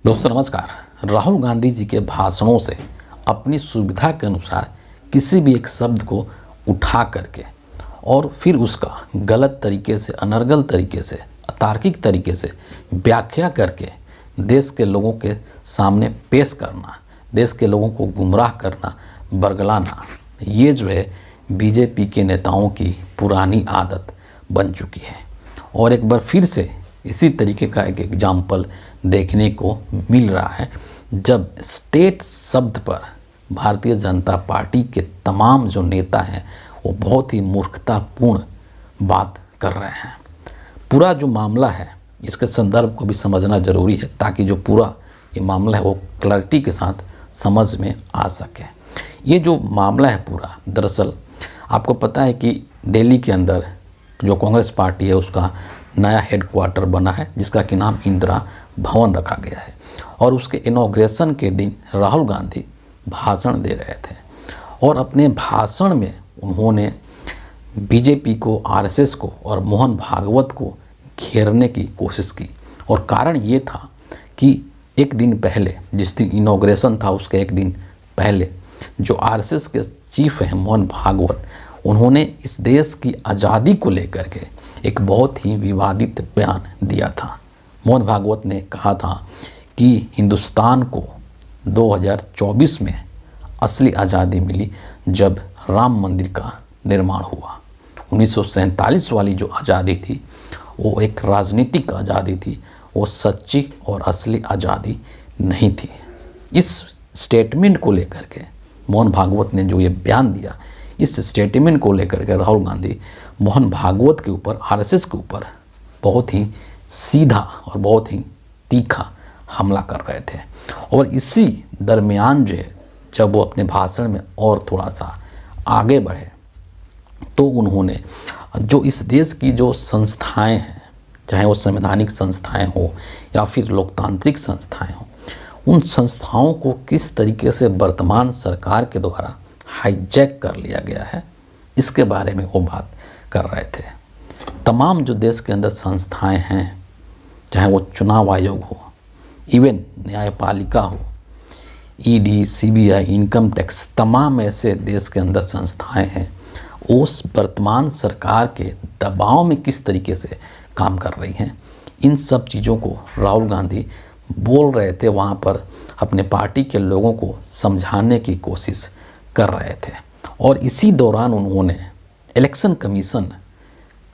दोस्तों नमस्कार। राहुल गांधी जी के भाषणों से अपनी सुविधा के अनुसार किसी भी एक शब्द को उठा करके और फिर उसका गलत तरीके से, अनर्गल तरीके से, अतार्किक तरीके से व्याख्या करके देश के लोगों के सामने पेश करना, देश के लोगों को गुमराह करना, बरगलाना, ये जो है बीजेपी के नेताओं की पुरानी आदत बन चुकी है। और एक बार फिर से इसी तरीके का एक एग्जाम्पल देखने को मिल रहा है जब स्टेट शब्द पर भारतीय जनता पार्टी के तमाम जो नेता हैं वो बहुत ही मूर्खतापूर्ण बात कर रहे हैं। पूरा जो मामला है इसके संदर्भ को भी समझना ज़रूरी है ताकि जो पूरा ये मामला है वो क्लैरिटी के साथ समझ में आ सके। ये जो मामला है पूरा, दरअसल आपको पता है कि दिल्ली के अंदर जो कांग्रेस पार्टी है उसका नया हेडक्वार्टर बना है जिसका कि नाम इंदिरा भवन रखा गया है। और उसके इनॉग्रेशन के दिन राहुल गांधी भाषण दे रहे थे और अपने भाषण में उन्होंने बीजेपी को, आरएसएस को और मोहन भागवत को घेरने की कोशिश की। और कारण ये था कि एक दिन पहले, जिस दिन इनॉग्रेशन था उसके एक दिन पहले, जो आरएसएस के चीफ हैं मोहन भागवत, उन्होंने इस देश की आज़ादी को लेकर के एक बहुत ही विवादित बयान दिया था। मोहन भागवत ने कहा था कि हिंदुस्तान को 2024 में असली आज़ादी मिली जब राम मंदिर का निर्माण हुआ। 1947 वाली जो आज़ादी थी वो एक राजनीतिक आज़ादी थी, वो सच्ची और असली आज़ादी नहीं थी। इस स्टेटमेंट को लेकर के मोहन भागवत ने जो ये बयान दिया, इस स्टेटमेंट को लेकर के राहुल गांधी मोहन भागवत के ऊपर, आरएसएस के ऊपर बहुत ही सीधा और बहुत ही तीखा हमला कर रहे थे। और इसी दरमियान जो है, जब वो अपने भाषण में और थोड़ा सा आगे बढ़े तो उन्होंने जो इस देश की जो संस्थाएं हैं, चाहे वो संवैधानिक संस्थाएं हो या फिर लोकतांत्रिक संस्थाएं हो, उन संस्थाओं को किस तरीके से वर्तमान सरकार के द्वारा हाईजैक कर लिया गया है, इसके बारे में वो बात कर रहे थे। तमाम जो देश के अंदर संस्थाएं हैं, चाहे वो चुनाव आयोग हो, इवन न्यायपालिका हो, ईडी, सीबीआई, इनकम टैक्स, तमाम ऐसे देश के अंदर संस्थाएं हैं, उस वर्तमान सरकार के दबाव में किस तरीके से काम कर रही हैं, इन सब चीज़ों को राहुल गांधी बोल रहे थे। वहाँ पर अपने पार्टी के लोगों को समझाने की कोशिश कर रहे थे। और इसी दौरान उन्होंने इलेक्शन कमीशन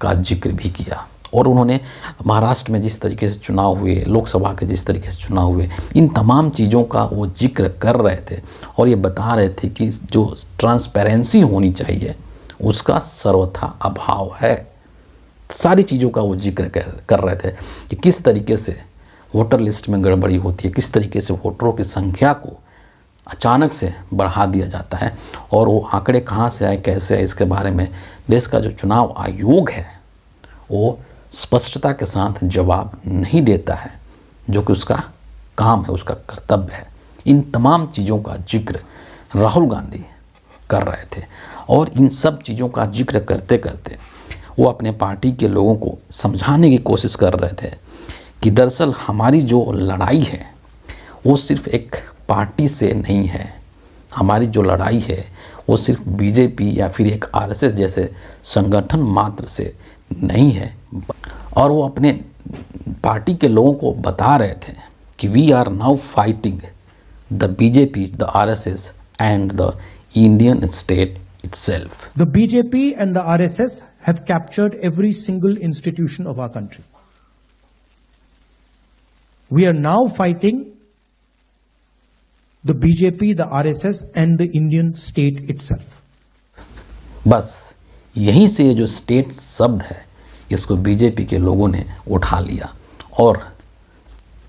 का जिक्र भी किया और उन्होंने महाराष्ट्र में जिस तरीके से चुनाव हुए, लोकसभा के जिस तरीके से चुनाव हुए, इन तमाम चीज़ों का वो जिक्र कर रहे थे और ये बता रहे थे कि जो ट्रांसपेरेंसी होनी चाहिए उसका सर्वथा अभाव है। सारी चीज़ों का वो जिक्र कर रहे थे कि किस तरीके से वोटर लिस्ट में गड़बड़ी होती है, किस तरीके से वोटरों की संख्या को अचानक से बढ़ा दिया जाता है और वो आंकड़े कहाँ से आए, कैसे आए, इसके बारे में देश का जो चुनाव आयोग है वो स्पष्टता के साथ जवाब नहीं देता है, जो कि उसका काम है, उसका कर्तव्य है। इन तमाम चीज़ों का जिक्र राहुल गांधी कर रहे थे और इन सब चीज़ों का जिक्र करते करते वो अपने पार्टी के लोगों को समझाने की कोशिश कर रहे थे कि दरअसल हमारी जो लड़ाई है वो सिर्फ एक पार्टी से नहीं है, हमारी जो लड़ाई है वो सिर्फ बीजेपी या फिर एक आरएसएस जैसे संगठन मात्र से नहीं है। और वो अपने पार्टी के लोगों को बता रहे थे कि we are now fighting the BJP, the RSS and the Indian state itself. The BJP and the RSS have captured every single institution of our country. We are now fighting the BJP, the RSS and the Indian state itself. बस यहीं से ये जो state शब्द है इसको BJP के लोगों ने उठा लिया और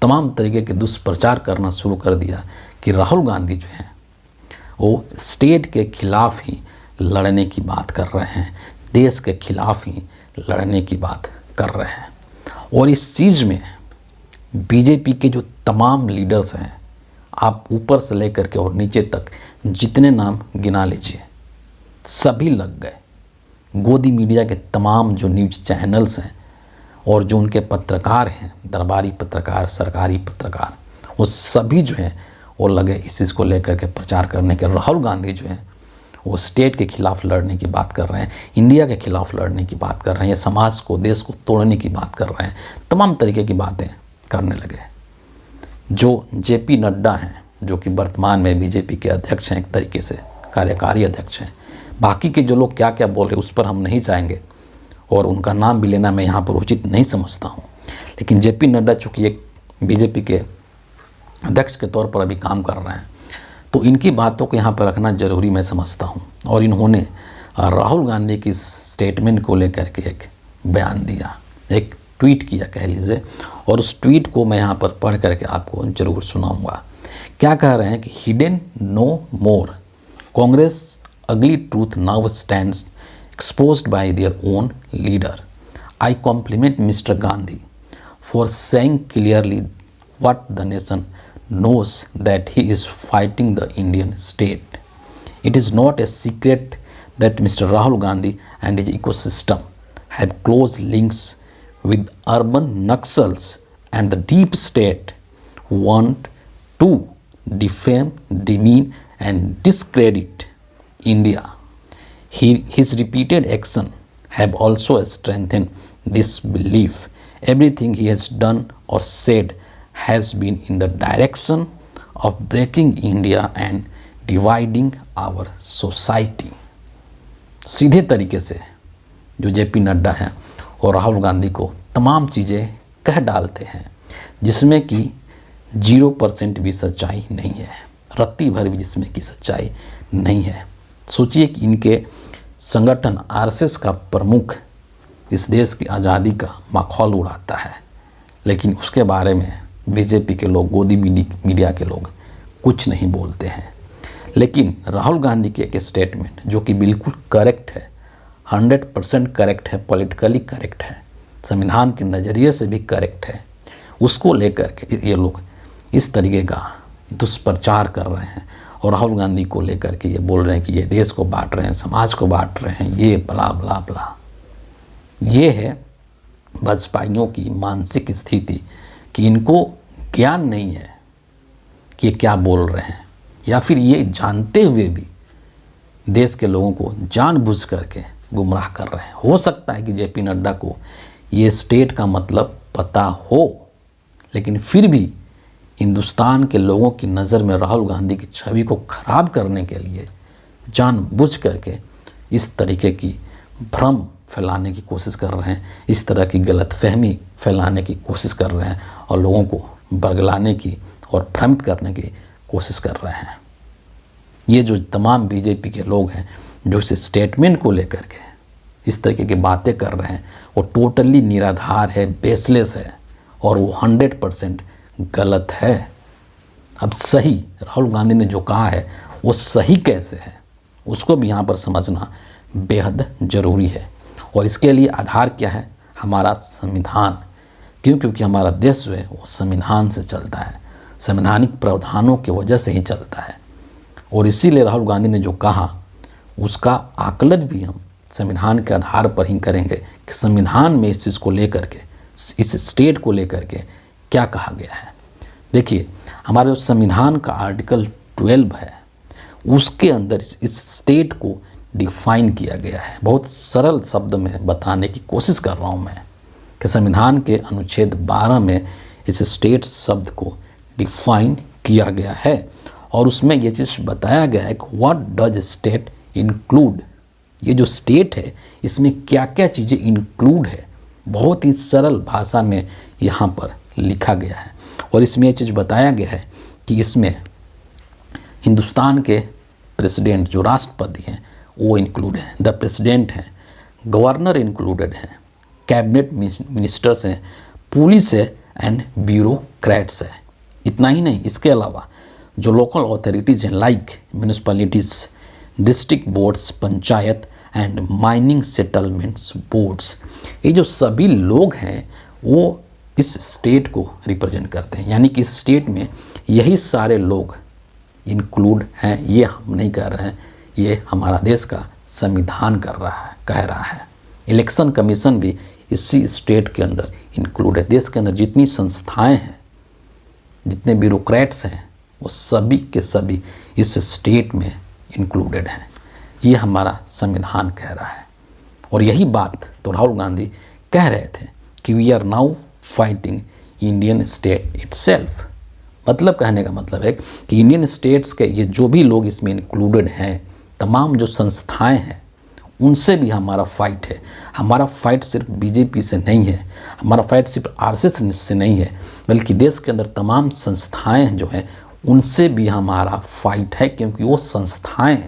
तमाम तरीके के दुष्प्रचार करना शुरू कर दिया कि राहुल गांधी जो हैं वो स्टेट के खिलाफ ही लड़ने की बात कर रहे हैं, देश के खिलाफ ही लड़ने की बात कर रहे हैं। और इस चीज़ में बीजेपी के जो तमाम लीडर्स हैं, आप ऊपर से लेकर के और नीचे तक जितने नाम गिना लीजिए, सभी लग गए। गोदी मीडिया के तमाम जो न्यूज़ चैनल्स हैं और जो उनके पत्रकार हैं, दरबारी पत्रकार, सरकारी पत्रकार, वो सभी जो हैं वो लगे इस चीज़ को लेकर के प्रचार करने के। राहुल गांधी जो हैं वो स्टेट के खिलाफ लड़ने की बात कर रहे हैं, इंडिया के खिलाफ लड़ने की बात कर रहे हैं, या समाज को, देश को तोड़ने की बात कर रहे हैं, तमाम तरीके की बातें करने लगे। जो जेपी नड्डा हैं, जो कि वर्तमान में बीजेपी के अध्यक्ष हैं, एक तरीके से कार्यकारी अध्यक्ष हैं, बाकी के जो लोग क्या क्या बोल रहे हैं उस पर हम नहीं जाएंगे और उनका नाम भी लेना मैं यहाँ पर उचित नहीं समझता हूँ। लेकिन जेपी नड्डा चूँकि एक बीजेपी के अध्यक्ष के तौर पर अभी काम कर रहे हैं, तो इनकी बातों को यहाँ पर रखना ज़रूरी मैं समझता हूँ। और इन्होंने राहुल गांधी की स्टेटमेंट को लेकर के एक बयान दिया, एक ट्वीट किया कह लीजिए, और उस ट्वीट को मैं यहाँ पर पढ़ करके आपको ज़रूर सुनाऊँगा। क्या कह रहे हैं कि हिडन नो मोर, कांग्रेस अगली truth now stands exposed by their own leader. I compliment Mr. Gandhi for saying clearly what the nation knows, that he is fighting the Indian state. It is not a secret that Mr. Rahul Gandhi and his ecosystem have close links with urban Naxals and the deep state who want to defame, demean and discredit India. His repeated action have also strengthened this belief. Everything he has done or said has been in the direction of breaking India and dividing our society. सीधे तरीके से जो JP Nadda हैं और राहुल गांधी को तमाम चीज़ें कह डालते हैं जिसमें कि 0% भी सच्चाई नहीं है, रत्ती भर भी जिसमें कि सच्चाई नहीं है। सोचिए कि इनके संगठन आरएसएस का प्रमुख इस देश की आज़ादी का मखौल उड़ाता है, लेकिन उसके बारे में बीजेपी के लोग, गोदी मीडिया के लोग कुछ नहीं बोलते हैं। लेकिन राहुल गांधी की एक स्टेटमेंट जो कि बिल्कुल करेक्ट है, 100% करेक्ट है, पॉलिटिकली करेक्ट है, संविधान के नज़रिए से भी करेक्ट है, उसको लेकर के ये लोग इस तरीके का दुष्प्रचार कर रहे हैं और राहुल गांधी को लेकर के ये बोल रहे हैं कि ये देश को बांट रहे हैं, समाज को बांट रहे हैं, ये बला बला बला। ये है भाजपाइयों की मानसिक स्थिति कि इनको ज्ञान नहीं है कि ये क्या बोल रहे हैं, या फिर ये जानते हुए भी देश के लोगों को जानबूझ करके गुमराह कर रहे हैं। हो सकता है कि जेपी नड्डा को ये स्टेट का मतलब पता हो, लेकिन फिर भी हिंदुस्तान के लोगों की नज़र में राहुल गांधी की छवि को खराब करने के लिए जानबूझ करके इस तरीके की भ्रम फैलाने की कोशिश कर रहे हैं, इस तरह की गलतफहमी फैलाने की कोशिश कर रहे हैं और लोगों को बरगलाने की और भ्रमित करने की कोशिश कर रहे हैं। ये जो तमाम बीजेपी के लोग हैं जो इस स्टेटमेंट को लेकर के इस तरीके की बातें कर रहे हैं, वो टोटली निराधार है, बेसलेस है और वो 100% गलत है। अब सही राहुल गांधी ने जो कहा है वो सही कैसे है उसको भी यहाँ पर समझना बेहद ज़रूरी है। और इसके लिए आधार क्या है? हमारा संविधान। क्योंकि हमारा देश जो है वो संविधान से चलता है, संवैधानिक प्रावधानों की वजह से ही चलता है। और इसीलिए राहुल गांधी ने जो कहा उसका आकलन भी हम संविधान के आधार पर ही करेंगे कि संविधान में इस चीज़ को लेकर के, इस स्टेट को लेकर के क्या कहा गया है। देखिए, हमारे जो संविधान का आर्टिकल 12 है उसके अंदर इस स्टेट को डिफाइन किया गया है। बहुत सरल शब्द में बताने की कोशिश कर रहा हूँ मैं कि संविधान के अनुच्छेद 12 में इस स्टेट शब्द को डिफाइन किया गया है और उसमें ये चीज़ बताया गया है कि व्हाट डज स्टेट इंक्लूड। ये जो स्टेट है इसमें क्या क्या चीज़ें इंक्लूड है, बहुत ही सरल भाषा में यहाँ पर लिखा गया है। और इसमें ये चीज़ बताया गया है कि इसमें हिंदुस्तान के प्रेसिडेंट जो राष्ट्रपति हैं वो इंक्लूड हैं, द प्रेसिडेंट हैं, गवर्नर इंक्लूडेड हैं, कैबिनेट मिनिस्टर्स हैं, पुलिस है एंड ब्यूरोक्रेट्स है। इतना ही नहीं, इसके अलावा जो लोकल अथॉरिटीज़ हैं like municipalities, district boards, panchayat and mining settlements boards, ये जो सभी लोग हैं वो इस स्टेट को रिप्रेजेंट करते हैं। यानी कि इस स्टेट में यही सारे लोग इंक्लूड हैं। ये हम नहीं कह रहे हैं, ये हमारा देश का संविधान कह रहा है। इलेक्शन कमीशन भी इसी स्टेट के अंदर इंक्लूड है। देश के अंदर जितनी संस्थाएं हैं जितने ब्यूरोक्रेट्स हैं वो सभी के सभी इस स्टेट में इंक्लूडेड हैं। ये हमारा संविधान कह रहा है। और यही बात तो राहुल गांधी कह रहे थे कि we are now fighting Indian state itself. मतलब कहने का मतलब है कि इंडियन स्टेट्स के ये जो भी लोग इसमें इंक्लूडेड हैं, तमाम जो संस्थाएं हैं, उनसे भी हमारा फाइट है। हमारा फाइट सिर्फ बीजेपी से नहीं है, हमारा फाइट सिर्फ आरएसएस से नहीं है, बल्कि देश के अंदर तमाम संस्थाएं जो हैं उनसे भी हमारा फाइट है, क्योंकि वो संस्थाएं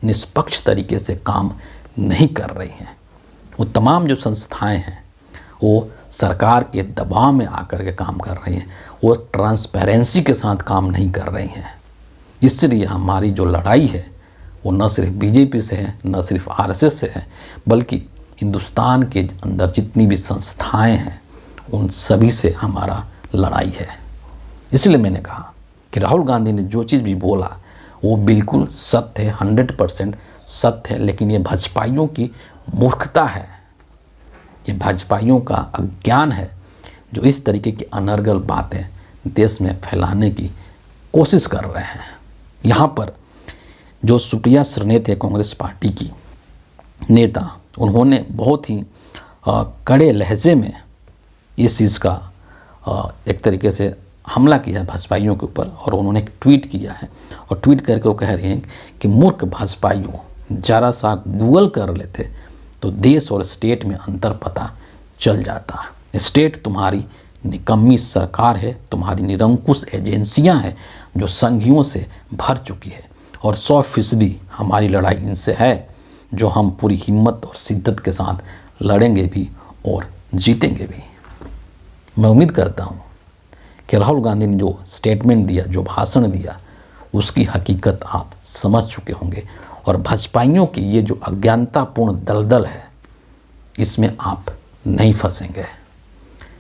निष्पक्ष तरीके से काम नहीं कर रही हैं। वो तमाम जो संस्थाएं हैं वो सरकार के दबाव में आकर के काम कर रही हैं, वो ट्रांसपेरेंसी के साथ काम नहीं कर रही हैं। इसलिए हमारी जो लड़ाई है वो न सिर्फ बीजेपी से है, न सिर्फ आरएसएस से है, बल्कि हिंदुस्तान के अंदर जितनी भी संस्थाएं हैं उन सभी से हमारा लड़ाई है। इसलिए मैंने कहा कि राहुल गांधी ने जो चीज़ भी बोला वो बिल्कुल सत्य है, 100% सत्य है, लेकिन ये भाजपाइयों की मूर्खता है, ये भाजपाइयों का अज्ञान है, जो इस तरीके की अनर्गल बातें देश में फैलाने की कोशिश कर रहे हैं। यहाँ पर जो सुप्रिया श्रीनेत थे कांग्रेस पार्टी की नेता, उन्होंने बहुत ही कड़े लहजे में इस चीज़ का एक तरीके से हमला किया है भाजपाइयों के ऊपर, और उन्होंने एक ट्वीट किया है और ट्वीट करके वो कह रहे हैं कि मूर्ख भाजपाइयों, जरा सा गूगल कर लेते तो देश और स्टेट में अंतर पता चल जाता। स्टेट तुम्हारी निकम्मी सरकार है, तुम्हारी निरंकुश एजेंसियां हैं जो संघियों से भर चुकी है, और 100% हमारी लड़ाई इनसे है, जो हम पूरी हिम्मत और शिद्दत के साथ लड़ेंगे भी और जीतेंगे भी। मैं उम्मीद करता हूँ कि राहुल गांधी ने जो स्टेटमेंट दिया, जो भाषण दिया, उसकी हकीकत आप समझ चुके होंगे, और भाजपाइयों की ये जो अज्ञानतापूर्ण दलदल है इसमें आप नहीं फंसेंगे।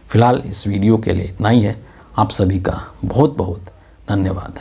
फिलहाल इस वीडियो के लिए इतना ही है। आप सभी का बहुत बहुत धन्यवाद।